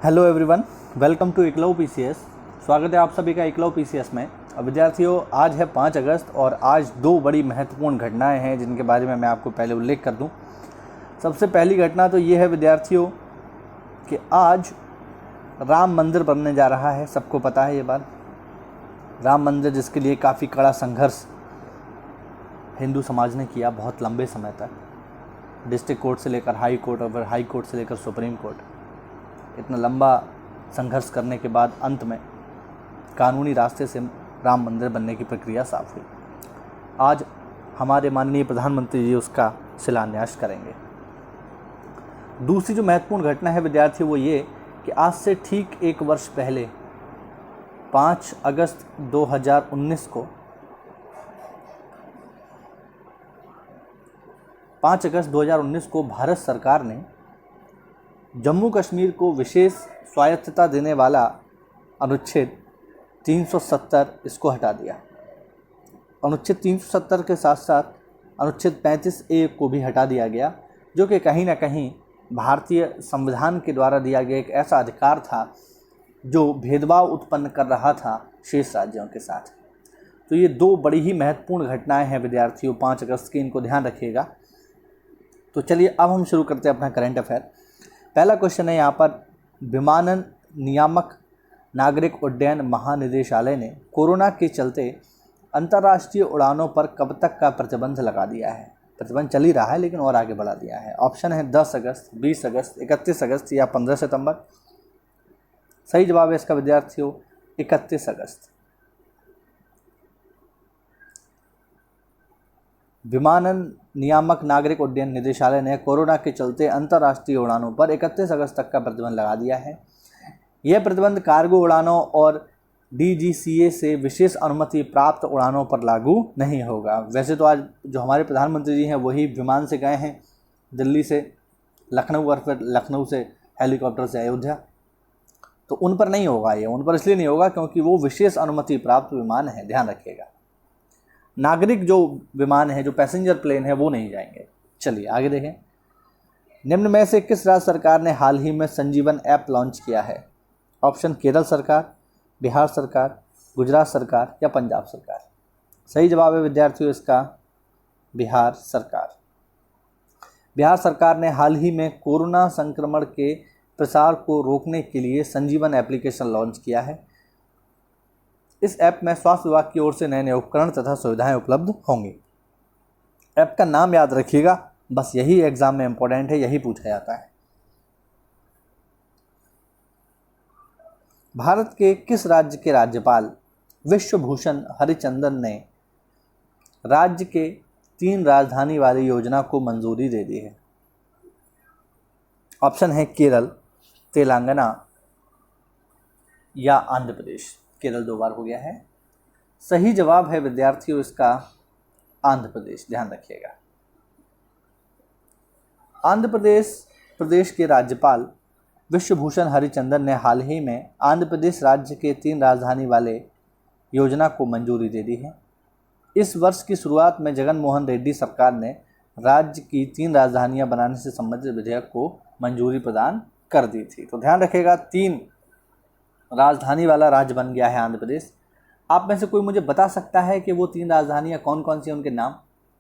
Hello everyone, welcome to इकलव PCS. स्वागत है आप सभी का इकलव पीसीएस में। विद्यार्थियों, आज है 5 अगस्त और आज दो बड़ी महत्वपूर्ण घटनाएं हैं जिनके बारे में मैं आपको पहले उल्लेख कर दूं। सबसे पहली घटना तो ये है विद्यार्थियों कि आज राम मंदिर बनने जा रहा है। सबको पता है ये बात। राम मंदिर जिसके लिए काफ़ी कड़ा संघर्ष हिंदू समाज ने किया बहुत लंबे समय तक, डिस्ट्रिक्ट कोर्ट से लेकर हाई कोर्ट और फिर हाई कोर्ट से लेकर सुप्रीम कोर्ट। इतना लंबा संघर्ष करने के बाद अंत में कानूनी रास्ते से राम मंदिर बनने की प्रक्रिया साफ हुई। आज हमारे माननीय प्रधानमंत्री जी उसका शिलान्यास करेंगे। दूसरी जो महत्वपूर्ण घटना है विद्यार्थियों वो ये कि आज से ठीक एक वर्ष पहले 5 अगस्त 2019 को 5 अगस्त 2019 को भारत सरकार ने जम्मू कश्मीर को विशेष स्वायत्तता देने वाला अनुच्छेद 370 इसको हटा दिया। अनुच्छेद 370 के साथ साथ अनुच्छेद 35A को भी हटा दिया गया, जो कि कहीं ना कहीं भारतीय संविधान के द्वारा दिया गया एक ऐसा अधिकार था जो भेदभाव उत्पन्न कर रहा था शेष राज्यों के साथ। तो ये दो बड़ी ही महत्वपूर्ण घटनाएं हैं विद्यार्थियों 5 अगस्त की, इनको ध्यान रखिएगा। तो चलिए अब हम शुरू करते हैं अपना करंट अफेयर। पहला क्वेश्चन है यहाँ पर, विमानन नियामक नागरिक उड्डयन महानिदेशालय ने कोरोना के चलते अंतर्राष्ट्रीय उड़ानों पर कब तक का प्रतिबंध लगा दिया है? प्रतिबंध चल ही रहा है लेकिन और आगे बढ़ा दिया है। ऑप्शन है 10 अगस्त, 20 अगस्त, 31 अगस्त या 15 सितंबर। सही जवाब है इसका विद्यार्थियों 31 अगस्त। विमानन नियामक नागरिक उड्डयन निदेशालय ने कोरोना के चलते अंतर्राष्ट्रीय उड़ानों पर 31 अगस्त तक का प्रतिबंध लगा दिया है। यह प्रतिबंध कार्गो उड़ानों और DGCA से विशेष अनुमति प्राप्त उड़ानों पर लागू नहीं होगा। वैसे तो आज जो हमारे प्रधानमंत्री जी हैं वही विमान से गए हैं दिल्ली से लखनऊ और फिर लखनऊ से हेलीकॉप्टर से अयोध्या, तो उन पर नहीं होगा। ये उन पर इसलिए नहीं होगा क्योंकि वो विशेष अनुमति प्राप्त विमान है, ध्यान रखिएगा। नागरिक जो विमान है, जो पैसेंजर प्लेन है, वो नहीं जाएंगे। चलिए आगे देखें। निम्न में से किस राज्य सरकार ने हाल ही में संजीवन ऐप लॉन्च किया है? ऑप्शन केरल सरकार, बिहार सरकार, गुजरात सरकार या पंजाब सरकार। सही जवाब है विद्यार्थियों इसका बिहार सरकार। बिहार सरकार ने हाल ही में कोरोना संक्रमण के प्रसार को रोकने के लिए संजीवन एप्लीकेशन लॉन्च किया है। इस ऐप में स्वास्थ्य विभाग की ओर से नए नए उपकरण तथा सुविधाएं उपलब्ध होंगी। ऐप का नाम याद रखिएगा, बस यही एग्जाम में इंपॉर्टेंट है, यही पूछा जाता है। भारत के किस राज्य के राज्यपाल विश्वभूषण हरिचंदन ने राज्य के 3 राजधानी वाली योजना को मंजूरी दे दी है? ऑप्शन है केरल, तेलंगाना या आंध्र प्रदेश। केरल 2 बार हो गया है। सही जवाब है विद्यार्थियों इसका आंध्र प्रदेश, ध्यान रखिएगा। आंध्र प्रदेश के राज्यपाल विश्वभूषण हरिचंदन ने हाल ही में आंध्र प्रदेश राज्य के 3 राजधानी वाले योजना को मंजूरी दे दी है। इस वर्ष की शुरुआत में जगन मोहन रेड्डी सरकार ने राज्य की 3 राजधानियां बनाने से संबंधित विधेयक को मंजूरी प्रदान कर दी थी। तो ध्यान रखिएगा 3 राजधानी वाला राज्य बन गया है आंध्र प्रदेश। आप में से कोई मुझे बता सकता है कि वो 3 राजधानियाँ कौन कौन सी हैं, उनके नाम?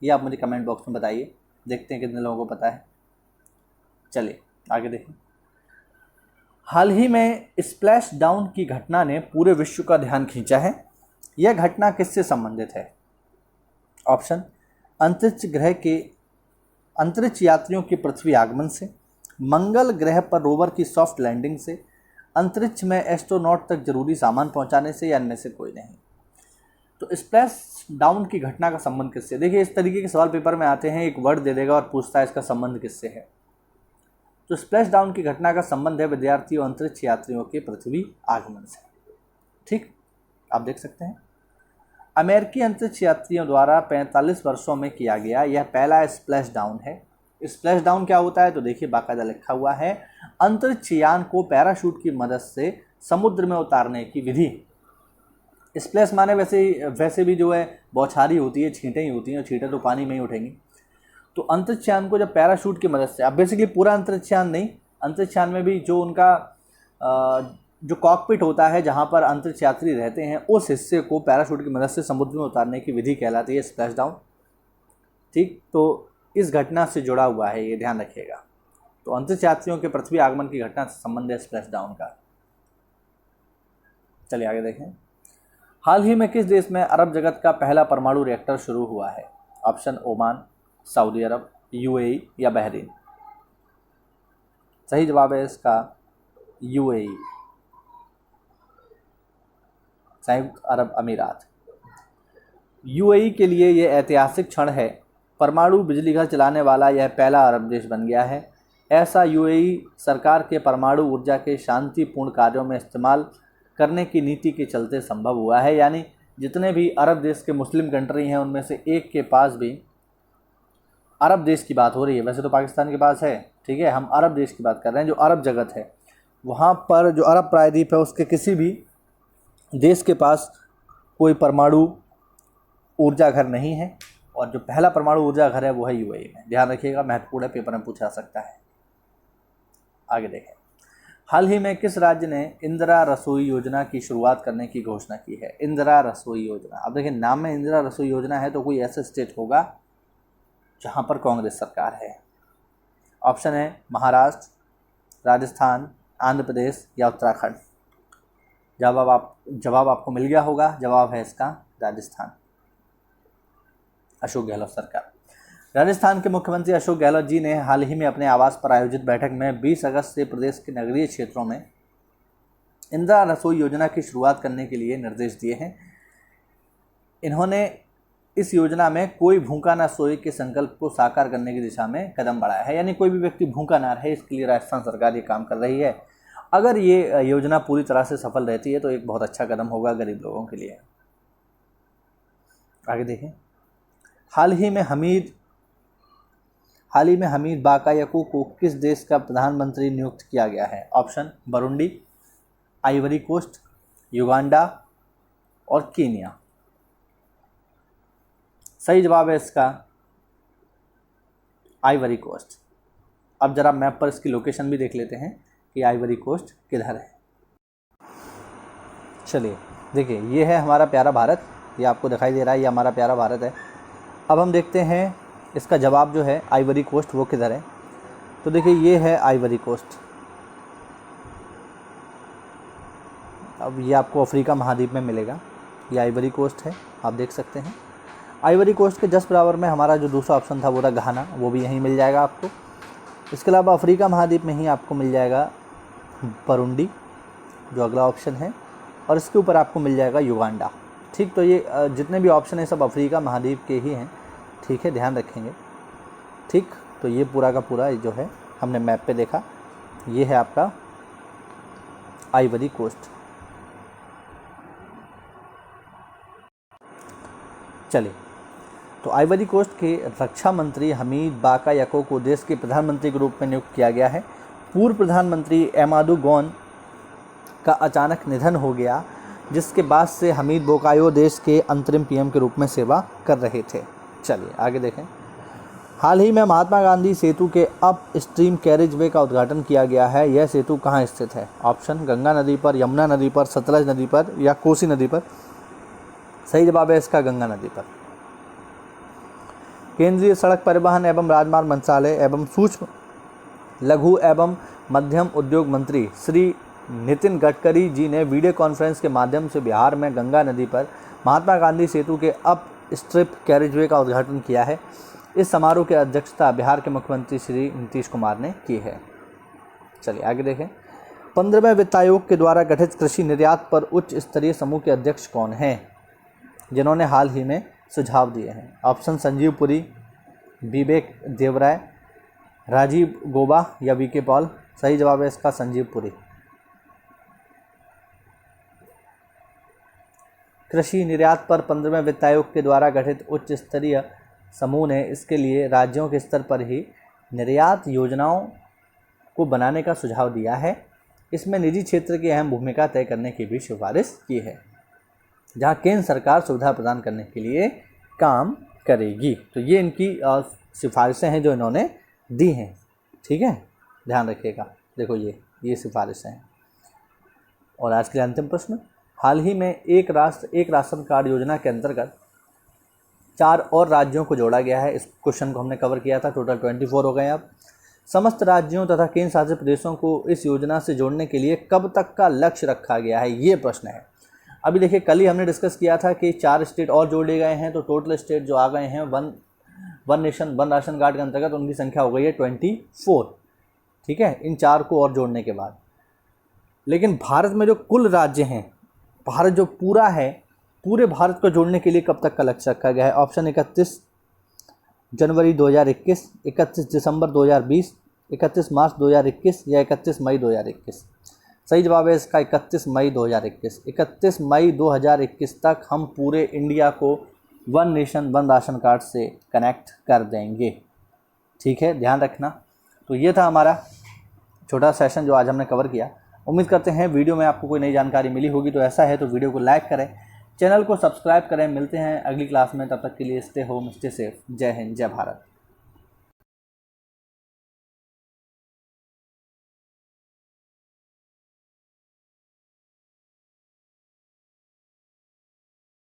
ये आप मुझे कमेंट बॉक्स में बताइए, देखते हैं कितने लोगों को पता है। चलिए आगे देखें। हाल ही में स्प्लैश डाउन की घटना ने पूरे विश्व का ध्यान खींचा है। यह घटना किससे संबंधित है? ऑप्शन अंतरिक्ष यात्रियों के पृथ्वी आगमन से, मंगल ग्रह पर रोवर की सॉफ्ट लैंडिंग से, अंतरिक्ष में एस्ट्रोनॉट तक जरूरी सामान पहुंचाने से या इनमें से कोई नहीं। तो स्प्लैश डाउन की घटना का संबंध किससे? देखिए इस तरीके के सवाल पेपर में आते हैं, एक वर्ड दे देगा और पूछता है इसका संबंध किससे है। तो स्प्लैश डाउन की घटना का संबंध है विद्यार्थियों अंतरिक्ष यात्रियों के पृथ्वी आगमन से। ठीक, आप देख सकते हैं अमेरिकी अंतरिक्ष यात्रियों द्वारा 45 वर्षों में किया गया यह पहला स्प्लैश डाउन है। स्प्लैश डाउन क्या होता है? तो देखिए बाकायदा लिखा हुआ है, अंतरिक्ष यान को पैराशूट की मदद से समुद्र में उतारने की विधि। स्प्लैश माने वैसे भी जो है बौछारी होती है, छींटें ही होती हैं, और छींटें तो पानी में ही उठेंगी। तो अंतरिक्ष यान को जब पैराशूट की मदद से, अब बेसिकली पूरा अंतरिक्ष यान नहीं, अंतरिक्ष यान में भी जो उनका जो कॉकपिट होता है जहाँ पर अंतरिक्ष यात्री रहते हैं, उस हिस्से को पैराशूट की मदद से समुद्र में उतारने की विधि कहलाती है स्प्लैश डाउन। ठीक, तो इस घटना से जुड़ा हुआ है, ये ध्यान रखिएगा। तो अंतरिक्ष यात्रियों के पृथ्वी आगमन की घटना से संबंध है स्प्लैश डाउन का। चलिए आगे देखें। हाल ही में किस देश में अरब जगत का पहला परमाणु रिएक्टर शुरू हुआ है? ऑप्शन ओमान, सऊदी अरब, यूएई या बहरीन। सही जवाब है इसका यूएई, संयुक्त अरब अमीरात। यूएई के लिए यह ऐतिहासिक क्षण है। परमाणु बिजली घर चलाने वाला यह पहला अरब देश बन गया है। ऐसा यूएई सरकार के परमाणु ऊर्जा के शांतिपूर्ण कार्यों में इस्तेमाल करने की नीति के चलते संभव हुआ है। यानी जितने भी अरब देश के मुस्लिम कंट्री हैं उनमें से एक के पास भी, अरब देश की बात हो रही है, वैसे तो पाकिस्तान के पास है, ठीक है, हम अरब देश की बात कर रहे हैं, जो अरब जगत है वहाँ पर जो अरब प्रायद्वीप है उसके किसी भी देश के पास कोई परमाणु ऊर्जा घर नहीं है, और जो पहला परमाणु ऊर्जा घर है वो है यूएई में। ध्यान रखिएगा, महत्वपूर्ण है, पेपर में पूछा सकता है। आगे देखें। हाल ही में किस राज्य ने इंदिरा रसोई योजना की शुरुआत करने की घोषणा की है? इंदिरा रसोई योजना, अब देखिए नाम में इंदिरा रसोई योजना है तो कोई ऐसा स्टेट होगा जहाँ पर कांग्रेस सरकार है। ऑप्शन है महाराष्ट्र, राजस्थान, आंध्र प्रदेश या उत्तराखंड। जवाब आपको मिल गया होगा। जवाब है इसका राजस्थान, अशोक गहलोत सरकार। राजस्थान के मुख्यमंत्री अशोक गहलोत जी ने हाल ही में अपने आवास पर आयोजित बैठक में 20 अगस्त से प्रदेश के नगरीय क्षेत्रों में इंदिरा रसोई योजना की शुरुआत करने के लिए निर्देश दिए हैं। इन्होंने इस योजना में कोई भूखा ना सोए के संकल्प को साकार करने की दिशा में कदम बढ़ाया है। यानी कोई भी व्यक्ति भूखा ना रहे, इसके लिए राजस्थान सरकार ये काम कर रही है। अगर ये योजना पूरी तरह से सफल रहती है तो एक बहुत अच्छा कदम होगा गरीब लोगों के लिए। आगे देखें। हाल ही में हमीद बाकायको को किस देश का प्रधानमंत्री नियुक्त किया गया है? Option Burundi, Ivory Coast, Uganda और कीनिया। सही जवाब है इसका आइवरी कोस्ट। अब जरा मैप पर इसकी लोकेशन भी देख लेते हैं कि आइवरी कोस्ट किधर है। चलिए देखिए, ये है हमारा प्यारा भारत, ये आपको दिखाई दे रहा है, ये हमारा प्यारा भारत है। अब हम देखते हैं इसका जवाब जो है आइवरी कोस्ट वो किधर है। तो देखिए ये है आइवरी कोस्ट। अब ये आपको अफ्रीका महाद्वीप में मिलेगा, ये आइवरी कोस्ट है, आप देख सकते हैं। आइवरी कोस्ट के जस्ट बराबर में हमारा जो दूसरा ऑप्शन था वो था घाना, वो भी यहीं मिल जाएगा आपको। इसके अलावा अफ्रीका महाद्वीप में ही आपको मिल जाएगा बुरुंडी, जो अगला ऑप्शन है, और इसके ऊपर आपको मिल जाएगा युगांडा। ठीक, तो ये जितने भी ऑप्शन हैं सब अफ्रीका महाद्वीप के ही हैं, ठीक है, ध्यान रखेंगे। ठीक, तो ये पूरा का पूरा जो है हमने मैप पे देखा, ये है आपका आइवरी कोस्ट। चलिए, तो आइवरी कोस्ट के रक्षा मंत्री हमीद बाकायको को देश के प्रधानमंत्री के रूप में नियुक्त किया गया है। पूर्व प्रधानमंत्री एमादू गोन का अचानक निधन हो गया, जिसके बाद से हमीद बाकायो देश के अंतरिम पीएम के रूप में सेवा कर रहे थे। चलिए आगे देखें। हाल ही में महात्मा गांधी सेतु के अप स्ट्रीम कैरेज वे का उद्घाटन किया गया है। यह सेतु कहाँ स्थित है? ऑप्शन गंगा नदी पर, यमुना नदी पर, सतलज नदी पर या कोसी नदी पर। सही जवाब है इसका गंगा नदी पर। केंद्रीय सड़क परिवहन एवं राजमार्ग मंत्रालय एवं सूक्ष्म लघु एवं मध्यम उद्योग मंत्री श्री नितिन गडकरी जी ने वीडियो कॉन्फ्रेंस के माध्यम से बिहार में गंगा नदी पर महात्मा गांधी सेतु के अप स्ट्रिप कैरेजवे का उद्घाटन किया है। इस समारोह की अध्यक्षता बिहार के मुख्यमंत्री श्री नीतीश कुमार ने की है। चलिए आगे देखें। 15वें वित्त आयोग के द्वारा गठित कृषि निर्यात पर उच्च स्तरीय समूह के अध्यक्ष कौन हैं, जिन्होंने हाल ही में सुझाव दिए हैं? ऑप्शन संजीव पुरी, विवेक देवराय, राजीव गोबा या वीके पॉल। सही जवाब है इसका संजीव पुरी। कृषि निर्यात पर 15वें वित्त आयोग के द्वारा गठित उच्च स्तरीय समूह ने इसके लिए राज्यों के स्तर पर ही निर्यात योजनाओं को बनाने का सुझाव दिया है। इसमें निजी क्षेत्र की अहम भूमिका तय करने की भी सिफारिश की है, जहां केंद्र सरकार सुविधा प्रदान करने के लिए काम करेगी। तो ये इनकी सिफारिशें हैं जो इन्होंने दी हैं, ठीक है, ध्यान रखिएगा। देखो ये सिफारिशें हैं। और आज के लिए अंतिम प्रश्न, हाल ही में एक राष्ट्र एक राशन कार्ड योजना के अंतर्गत 4 और राज्यों को जोड़ा गया है। इस क्वेश्चन को हमने कवर किया था, टोटल 24 हो गए। अब समस्त राज्यों तथा केंद्र शासित प्रदेशों को इस योजना से जोड़ने के लिए कब तक का लक्ष्य रखा गया है, ये प्रश्न है। अभी देखिए, कल ही हमने डिस्कस किया था कि 4 स्टेट और जोड़े गए हैं, तो टोटल स्टेट जो आ गए हैं one nation one ration card के अंतर्गत उनकी संख्या हो गई है 24। ठीक है, इन 4 को और जोड़ने के बाद। लेकिन भारत में जो कुल राज्य हैं, भारत जो पूरा है, पूरे भारत को जोड़ने के लिए कब तक का लक्ष्य रखा गया है? ऑप्शन 31 जनवरी 2021, 31 दिसंबर 2020, 31 मार्च 2021 या 31 मई 2021। सही जवाब है इसका 31 मई 2021। 31 मई 2021 तक हम पूरे इंडिया को one nation one ration card से कनेक्ट कर देंगे। ठीक है, ध्यान रखना। तो ये था हमारा छोटा सेशन जो आज हमने कवर किया। उम्मीद करते हैं वीडियो में आपको कोई नई जानकारी मिली होगी। तो ऐसा है तो वीडियो को लाइक करें, चैनल को सब्सक्राइब करें। मिलते हैं अगली क्लास में, तब तक के लिए स्टे होम स्टे सेफ। जय हिंद, जय भारत।